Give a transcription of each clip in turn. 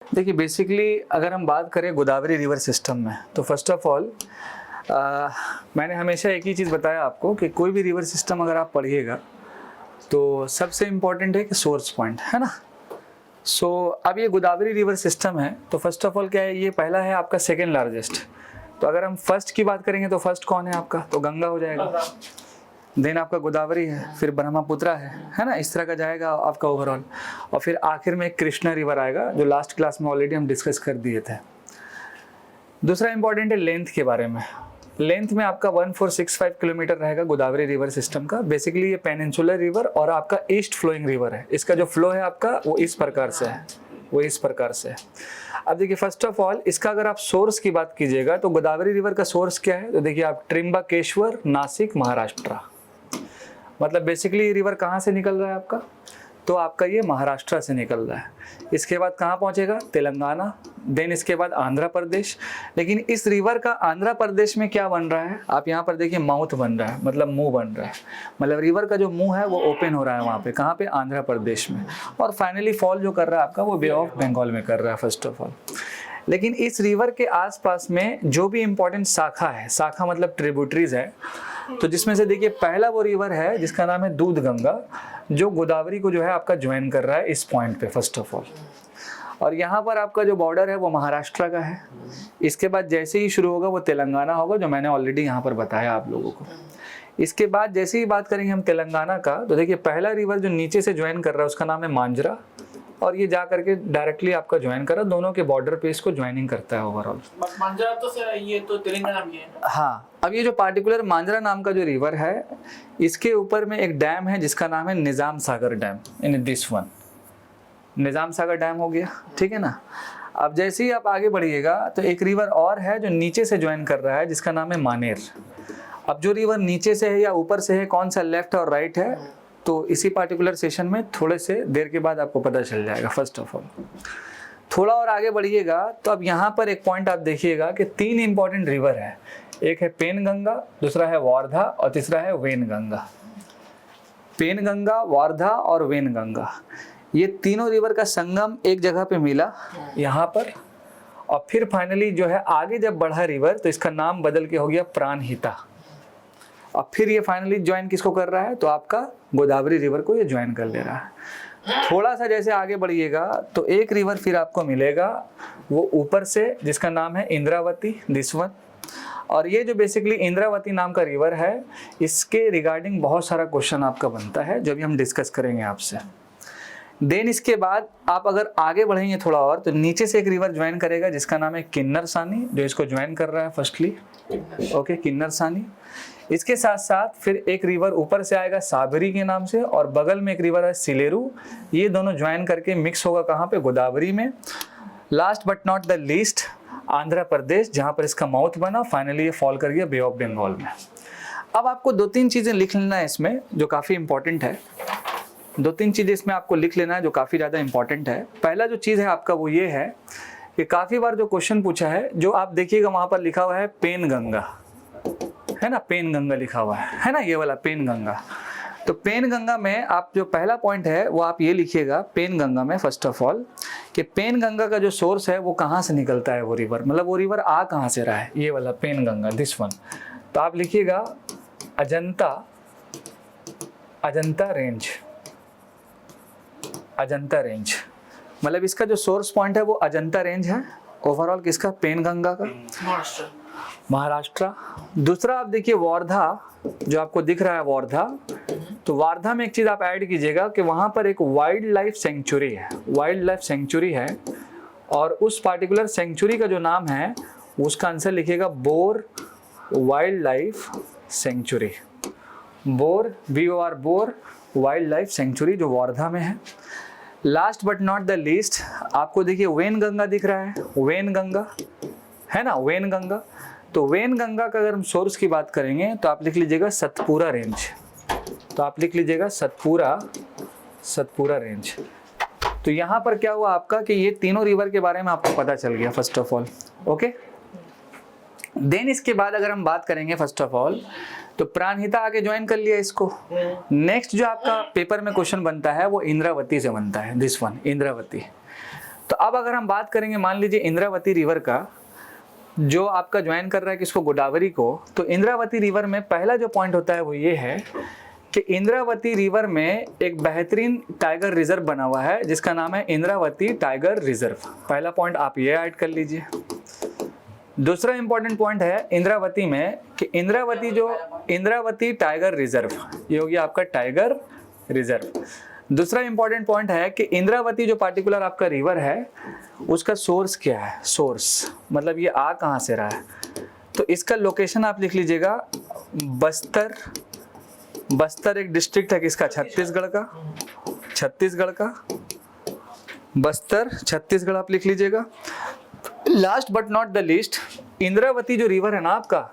देखिए बेसिकली अगर हम बात करें गोदावरी रिवर सिस्टम में, तो फर्स्ट ऑफ ऑल मैंने हमेशा एक ही चीज़ बताया आपको कि कोई भी रिवर सिस्टम अगर आप पढ़िएगा तो सबसे इम्पॉर्टेंट है कि सोर्स पॉइंट, है ना। अब ये गोदावरी रिवर सिस्टम है, तो फर्स्ट ऑफ ऑल क्या है, ये पहला है आपका सेकेंड लार्जेस्ट। तो अगर हम फर्स्ट की बात करेंगे तो फर्स्ट कौन है आपका, तो गंगा हो जाएगा, देन आपका गोदावरी है, फिर ब्रह्मपुत्रा है ना, इस तरह का जाएगा आपका ओवरऑल। और फिर आखिर में कृष्णा रिवर आएगा, जो लास्ट क्लास में ऑलरेडी हम डिस्कस कर दिए थे। दूसरा इंपॉर्टेंट है लेंथ के बारे में। लेंथ में आपका 1465 किलोमीटर रहेगा गोदावरी रिवर सिस्टम का। बेसिकली ये पेनिनसुलर रिवर और आपका ईस्ट फ्लोइंग रिवर है। इसका जो फ्लो है आपका वो इस प्रकार से है, अब देखिए फर्स्ट ऑफ ऑल इसका अगर आप सोर्स की बात कीजिएगा तो गोदावरी रिवर का सोर्स क्या है, तो देखिए आप त्र्यंबकेश्वर, नासिक, महाराष्ट्र। मतलब बेसिकली ये रिवर कहाँ से निकल रहा है आपका, तो आपका ये महाराष्ट्र से निकल रहा है। इसके बाद कहाँ पहुँचेगा, तेलंगाना, देन इसके बाद आंध्र प्रदेश। लेकिन इस रिवर का आंध्र प्रदेश में क्या बन रहा है, आप यहाँ पर देखिए माउथ बन रहा है, मतलब मुंह बन रहा है। मतलब रिवर का जो मुंह है वो ओपन हो रहा है वहाँ पे, कहाँ पे, आंध्र प्रदेश में। और फाइनली फॉल जो कर रहा है आपका वो बे ऑफ बंगाल में कर रहा है फर्स्ट ऑफ ऑल। लेकिन इस रिवर के आसपास में जो भी इम्पोर्टेंट शाखा है, शाखा मतलब ट्रिब्यूटरीज है, तो जिसमें से देखिए पहला वो रिवर है जिसका नाम है दूध गंगा, जो गोदावरी को जो है आपका ज्वाइन कर रहा है इस पॉइंट पे फर्स्ट ऑफ ऑल। और यहाँ पर आपका जो बॉर्डर है वो महाराष्ट्र का है। इसके बाद जैसे ही शुरू होगा वो तेलंगाना होगा, जो मैंने ऑलरेडी यहाँ पर बताया आप लोगों को। इसके बाद जैसे ही बात करेंगे हम तेलंगाना का, तो देखिए पहला रिवर जो नीचे से ज्वाइन कर रहा है उसका नाम है मांजरा, और ये जा करके डायरेक्टली आपका ज्वाइन कर रहा है, दोनों के बॉर्डर पे इसको ज्वाइनिंग करता है ओवरऑल। मांजरा तो सर ये तो तेलंगाना में है ना? हाँ, अब ये जो पार्टिकुलर मांजरा नाम का जो रिवर है, इसके ऊपर में एक डैम है जिसका नाम है Nizam Sagar dam, in this one Nizam Sagar dam हो गया, ठीक है ना। अब जैसे ही आप आगे बढ़िएगा तो एक रिवर और है जो नीचे से ज्वाइन कर रहा है जिसका नाम है मानेर। अब जो रिवर नीचे से है या ऊपर से है, कौन सा लेफ्ट और राइट है, तो इसी पार्टिकुलर सेशन में थोड़े से देर के बाद आपको पता चल जाएगा। फर्स्ट ऑफ ऑल थोड़ा और आगे बढ़िएगा तो अब यहाँ पर एक पॉइंट आप देखिएगा कि 3 इंपॉर्टेंट रिवर है। एक है पेनगंगा, दूसरा है वारधा और तीसरा है वेनगंगा। पेनगंगा, वारधा और वेनगंगा, ये तीनों रिवर का संगम एक जगह पे मिला यहाँ पर। और फिर फाइनली जो है आगे जब बढ़ा रिवर तो इसका नाम बदल के हो गया प्राणहिता। और फिर ये फाइनली ज्वाइन किसको कर रहा है, तो आपका गोदावरी रिवर को ये ज्वाइन कर ले रहा है। थोड़ा सा जैसे आगे बढ़िएगा तो एक रिवर फिर आपको मिलेगा वो ऊपर से, जिसका नाम है इंद्रावती, दिस वन। और ये जो बेसिकली इंद्रावती नाम का रिवर है, इसके रिगार्डिंग बहुत सारा क्वेश्चन आपका बनता है जो भी हम डिस्कस करेंगे आपसे। देन इसके बाद आप अगर आगे बढ़ेंगे थोड़ा और तो नीचे से एक रिवर ज्वाइन करेगा जिसका नाम है किन्नर सानी, जो इसको ज्वाइन कर रहा है फर्स्टली, ओके, किन्नर सानी। इसके साथ साथ फिर एक रिवर ऊपर से आएगा साबरी के नाम से, और बगल में एक रिवर है सिलेरू। ये दोनों ज्वाइन करके मिक्स होगा कहाँ पे, गोदावरी में। Last but not the least Andhra Pradesh, जहाँ पर इसका माउथ बना, फाइनली ये फॉल कर गया बे ऑफ बंगाल में। अब आपको 2-3 चीज़ें लिख लेना है इसमें जो काफ़ी इंपॉर्टेंट है। 2-3 चीज़ें इसमें आपको लिख लेना है जो काफ़ी ज़्यादा इंपॉर्टेंट है। पहला जो चीज़ है आपका वो ये है कि काफ़ी बार जो क्वेश्चन पूछा है, जो आप देखिएगा वहाँ पर लिखा हुआ है पेनगंगा, है ना, पेनगंगा लिखा हुआ है ना, ये वाला पेनगंगा। तो पेनगंगा में आप जो पहला पॉइंट है वो आप ये लिखिएगा पेनगंगा में फर्स्ट ऑफ ऑल, कि पेनगंगा का जो सोर्स है वो कहाँ से निकलता है वो रिवर, मतलब वो रिवर आ कहाँ से रहा है, ये वाला पेनगंगा, दिस वन। तो आप लिखिएगा अजंता रेंज, अजंता रेंज, मतलब इसका जो सोर्स पॉइंट है वो अजंता रेंज है ओवरऑल किसका, पेनगंगा का, महाराष्ट्र। दूसरा आप देखिए वारधा, जो आपको दिख रहा है वारधा, तो वारधा में एक चीज़ आप ऐड कीजिएगा कि वहाँ पर एक वाइल्ड लाइफ सेंचुरी है, वाइल्ड लाइफ सेंचुरी है। और उस पार्टिकुलर सेंचुरी का जो नाम है उसका आंसर लिखिएगा bore wild life sanctuary, bore, BOR, bore wild life sanctuary, जो वारधा में है। Last but not the least आपको देखिए वेनगंगा दिख रहा है, वेनगंगा है ना, वेनगंगा। तो वेनगंगा का अगर हम सोर्स की बात करेंगे तो आप लिख लीजिएगा सतपुरा रेंज, तो आप लिख लीजिएगा सतपुरा रेंज। तो यहाँ पर क्या हुआ आपका कि ये तीनों रिवर के बारे में आपको पता चल गया first of all, okay. Then इसके बाद अगर हम बात करेंगे फर्स्ट ऑफ ऑल तो प्राणहिता आके ज्वाइन कर लिया इसको। नेक्स्ट जो आपका पेपर में क्वेश्चन बनता है वो इंद्रावती से बनता है, दिस वन, इंद्रावती। तो अब अगर हम बात करेंगे मान लीजिए इंद्रावती रिवर का, जो आपका ज्वाइन कर रहा है किसको, गोदावरी को, तो इंद्रावती रिवर में पहला जो पॉइंट होता है वो ये है कि इंद्रावती रिवर में एक बेहतरीन टाइगर रिजर्व बना हुआ है जिसका नाम है इंद्रावती टाइगर रिजर्व। पहला पॉइंट आप ये ऐड कर लीजिए। दूसरा इंपॉर्टेंट पॉइंट है इंद्रावती में कि इंद्रावती टाइगर रिजर्व, ये हो गया आपका टाइगर रिजर्व। दूसरा इंपॉर्टेंट पॉइंट है कि इंद्रावती जो पार्टिकुलर आपका रिवर है उसका सोर्स क्या है, सोर्स मतलब ये आ कहाँ से रहा है, तो इसका लोकेशन आप लिख लीजिएगा बस्तर एक डिस्ट्रिक्ट है किसका, छत्तीसगढ़ का बस्तर छत्तीसगढ़ आप लिख लीजिएगा। Last but not the least, Indravati जो रिवर है ना आपका,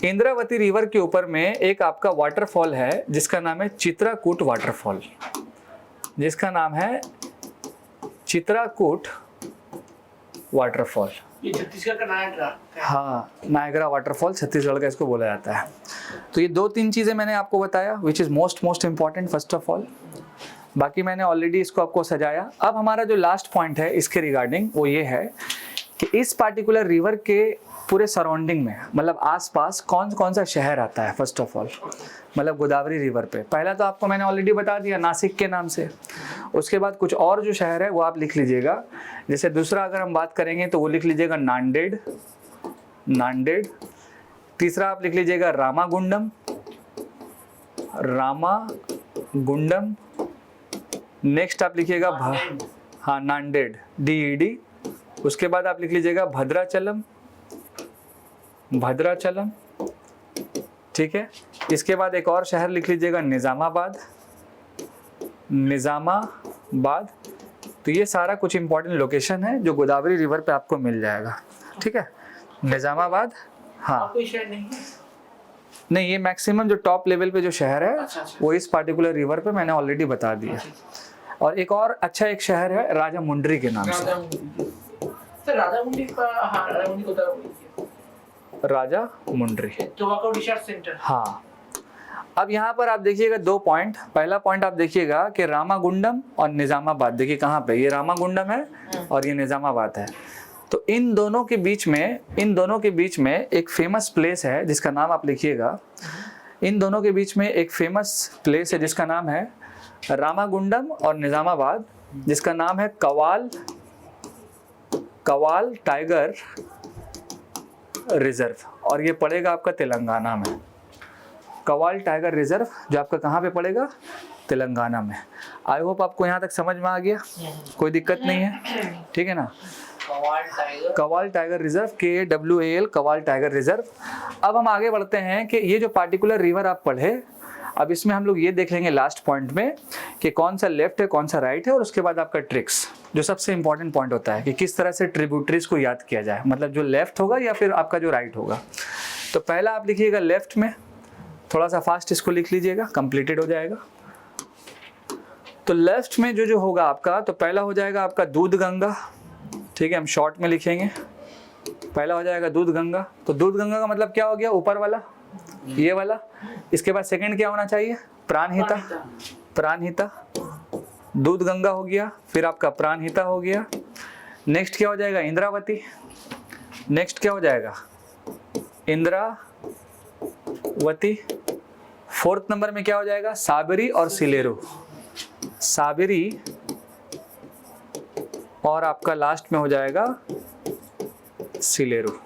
इंद्रावती रिवर के ऊपर में एक आपका वाटरफॉल है जिसका नाम है चित्राकूट वाटरफॉल, जिसका नाम है चित्राकूट वाटरफॉल। ये छत्तीसगढ़ का नायग्रा। हाँ, नायग्रा वाटरफॉल छत्तीसगढ़ का इसको बोला जाता है। तो ये 2-3 चीज़ें मैंने आपको बताया which is most important first of all. बाकी मैंने ऑलरेडी इसको आपको सजाया। अब हमारा जो लास्ट पॉइंट है इसके रिगार्डिंग वो ये है कि इस पार्टिकुलर रिवर के पूरे सराउंडिंग में मतलब आसपास कौन कौन सा शहर आता है फर्स्ट ऑफ ऑल, मतलब गोदावरी रिवर पे। पहला तो आपको मैंने ऑलरेडी बता दिया नासिक के नाम से। उसके बाद कुछ और जो शहर है वो आप लिख लीजिएगा। जैसे दूसरा अगर हम बात करेंगे तो वो लिख लीजिएगा नांदेड़। तीसरा आप लिख लीजिएगा रामागुंडम। नेक्स्ट आप लिखिएगा हाँ नांदेड़ DED। उसके बाद आप लिख लीजिएगा भद्राचलम, ठीक है। इसके बाद एक और शहर लिख लीजिएगा निज़ामाबाद। तो ये सारा कुछ इंपॉर्टेंट लोकेशन है जो गोदावरी रिवर पे आपको मिल जाएगा, ठीक है। निज़ामाबाद, हाँ कोई शहर नहीं है? नहीं, ये मैक्सिमम जो टॉप लेवल पे जो शहर है अच्छा। वो इस पार्टिकुलर रिवर पे मैंने ऑलरेडी बता दिया। और एक और अच्छा एक शहर है राजा मुंडरी के नाम से। राजामुंडी का, हाँ राजामुंडी को राजा मुंडरी टोबैको रिसर्च सेंटर। हाँ। अब यहाँ पर आप देखिएगा 2 पॉइंट। पहला पॉइंट आप देखिएगा कि रामागुंडम और निज़ामाबाद, देखिए कहाँ पे, ये रामागुंडम है और ये निज़ामाबाद है। तो इन दोनों के बीच में एक फेमस प्लेस है जिसका नाम आप लिखिएगा। इन दोनों के बीच में एक फेमस प्लेस है जिसका नाम है रामागुंडम और निज़ामाबाद, जिसका नाम है कवाल टाइगर रिजर्व, और ये पड़ेगा आपका तेलंगाना में। कवाल टाइगर रिजर्व जो आपका कहाँ पे पड़ेगा, तेलंगाना में। आई होप आपको यहाँ तक समझ में आ गया, कोई दिक्कत नहीं है, ठीक है ना। Kawal tiger reserve, KWAL Kawal tiger reserve. अब हम आगे बढ़ते हैं कि ये जो पार्टिकुलर रिवर आप पढ़े, अब इसमें हम लोग ये देख लेंगे लास्ट पॉइंट में कि कौन सा लेफ्ट है कौन सा राइट है, और उसके बाद आपका ट्रिक्स जो सबसे इंपॉर्टेंट पॉइंट होता है कि किस तरह से ट्रिब्यूटरीज को याद किया जाए, मतलब जो लेफ्ट होगा या फिर आपका जो राइट होगा। तो पहला आप लिखिएगा लेफ्ट में, थोड़ा सा फास्ट इसको लिख लीजिएगा, कंप्लीटेड हो जाएगा। तो लेफ्ट में जो होगा आपका, तो पहला हो जाएगा आपका दूध गंगा, ठीक है, हम शॉर्ट में लिखेंगे। पहला हो जाएगा दूध गंगा। तो दूध गंगा का मतलब क्या हो गया, ऊपर वाला, ये वाला। इसके बाद सेकंड क्या होना चाहिए, प्राणहिता। दूध गंगा हो गया, फिर आपका प्राणहिता हो गया। नेक्स्ट क्या हो जाएगा, इंद्रावती। नेक्स्ट क्या हो जाएगा, इंद्रावती। फोर्थ नंबर में क्या हो जाएगा, साबरी और सिलेरू। साबरी, और आपका लास्ट में हो जाएगा सिलेरू।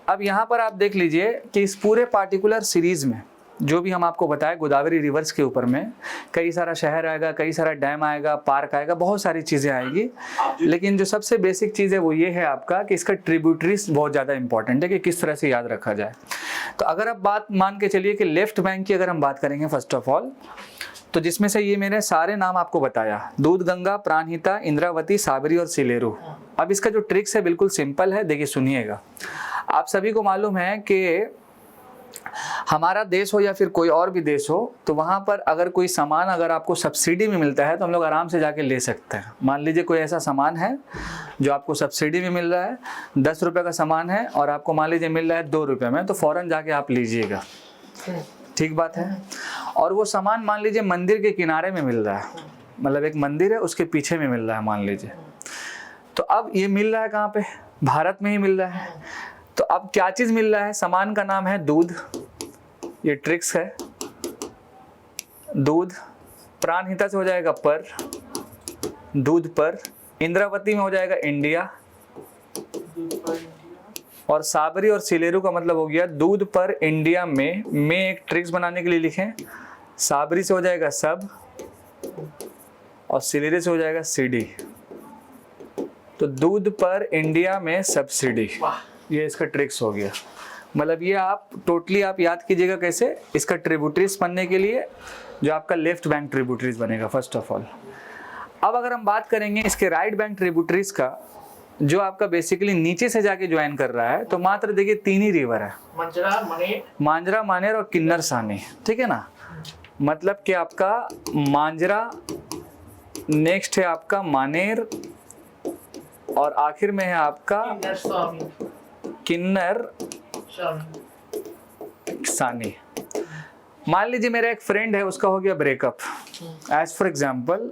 अब यहाँ पर आप देख लीजिए कि इस पूरे पार्टिकुलर सीरीज में जो भी हम आपको बताए गोदावरी रिवर्स के ऊपर में कई सारा शहर आएगा, कई सारा डैम आएगा, पार्क आएगा, बहुत सारी चीज़ें आएगी। लेकिन जो सबसे बेसिक चीज़ है वो ये है आपका कि इसका ट्रिब्यूटरीज बहुत ज़्यादा इंपॉर्टेंट है कि किस तरह से याद रखा जाए। तो अगर आप बात मान के चलिए कि लेफ्ट बैंक की अगर हम बात करेंगे फर्स्ट ऑफ ऑल, तो जिसमें से ये मैंने सारे नाम आपको बताया, दूध गंगा, प्राणहिता, इंद्रावती, साबरी और सिलेरू। अब इसका जो ट्रिक्स है बिल्कुल सिंपल है, देखिए सुनिएगा। आप सभी को मालूम है कि हमारा देश हो या फिर कोई और भी देश हो, तो वहाँ पर अगर कोई सामान अगर आपको सब्सिडी में मिलता है तो हम लोग आराम से जाके ले सकते हैं। मान लीजिए कोई ऐसा सामान है जो आपको सब्सिडी में मिल रहा है, 10 रुपये का सामान है और आपको मान लीजिए मिल रहा है 2 रुपये में, तो फ़ौरन जाके आप लीजिएगा, ठीक बात है। और वो सामान मान लीजिए मंदिर के किनारे में मिल रहा है, मतलब एक मंदिर है उसके पीछे में मिल रहा है मान लीजिए, तो अब ये मिल रहा है कहाँ पे, भारत में ही मिल रहा है। तो अब क्या चीज मिल रहा है, सामान का नाम है दूध, ये ट्रिक्स है, दूध। प्राणहिता से हो जाएगा पर, दूध पर। इंद्रावती में हो जाएगा इंडिया, और साबरी और सिलेरू का मतलब हो गया दूध पर इंडिया में एक ट्रिक्स बनाने के लिए लिखें, साबरी से हो जाएगा सब, और सिलेरू से हो जाएगा सीडी। तो दूध पर इंडिया में सब्सिडी, ये इसका ट्रिक्स हो गया। मतलब ये आप टोटली आप याद कीजिएगा कैसे, इसका ट्रिब्यूटरीज बनने के लिए जो आपका लेफ्ट बैंक ट्रिब्यूटरीज बनेगा फर्स्ट ऑफ ऑल। अब अगर हम बात करेंगे इसके राइट बैंक ट्रिब्यूटरीज का, जो आपका बेसिकली नीचे से जाके ज्वाइन कर रहा है, तो मात्र देखिए 3 ही रिवर है, मांजरा, मानेर और किन्नर सानी, ठीक है ना। मतलब कि आपका मांजरा, नेक्स्ट है आपका मानेर, और आखिर में है आपका किन्नर सानी। मान लीजिए मेरा एक फ्रेंड है, उसका हो गया ब्रेकअप एज फॉर एग्जाम्पल,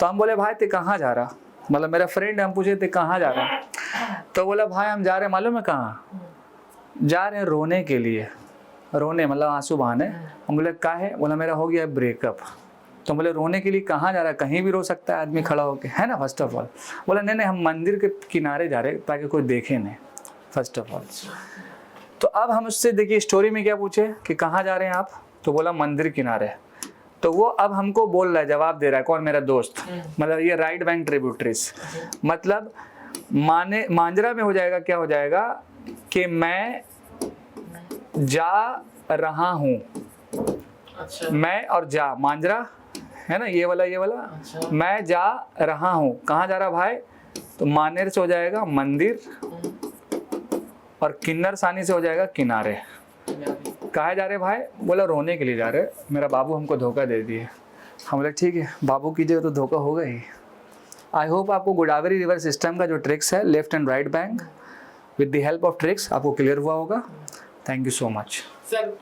तो हम बोले भाई ते कहाँ जा रहा, मतलब मेरा फ्रेंड है, हम पूछे ते कहाँ जा रहा, तो बोला भाई हम जा रहे हैं, मालूम है कहाँ जा रहे हैं, रोने के लिए, रोने मतलब आंसू बहाने। हम बोले काहे, बोला मेरा हो गया ब्रेकअप। तो बोले रोने के लिए कहाँ जा रहा है, कहीं भी रो सकता है आदमी खड़ा होके, है ना फर्स्ट ऑफ ऑल। बोला नहीं हम मंदिर के किनारे जा रहे ताकि कोई देखे नहीं, फर्स्ट ऑफ ऑल। तो अब हम उससे देखिए स्टोरी में क्या पूछे कि कहाँ जा रहे हैं आप, तो बोला मंदिर किनारे। तो वो अब हमको बोल रहा है, जवाब दे रहा है, कौन, मेरा दोस्त। मतलब ये राइट बैंक ट्रिब्यूटरीज, मतलब मांजरा में हो जाएगा, क्या हो जाएगा कि मैं जा रहा हूँ। अच्छा। मैं और जा, मांजरा है ना, ये वाला अच्छा। मैं जा रहा हूँ, कहाँ जा रहा भाई, तो मानेर से हो जाएगा मंदिर, और किन्नर सानी से हो जाएगा किनारे। कहाँ जा रहे भाई, बोला रोने के लिए जा रहे, मेरा बाबू हमको धोखा दे दिए। हम बोले ठीक है, बाबू कीजिएगा तो धोखा होगा ही। आई होप आपको गोदावरी रिवर सिस्टम का जो ट्रिक्स है left and right bank with the help of tricks आपको क्लियर हुआ होगा। Thank you so much sir.